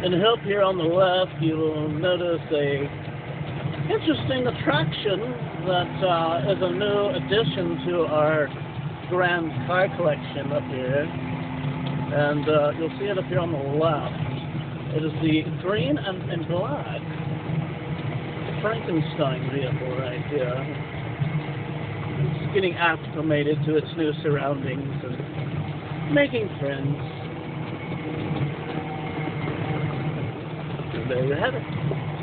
In the hill here on the left, you will notice a interesting attraction that is a new addition to our grand car collection up here. And you'll see it up here on the left. It is the green and black Frankenstein vehicle right here. It's getting acclimated to its new surroundings and making friends. And there you have it.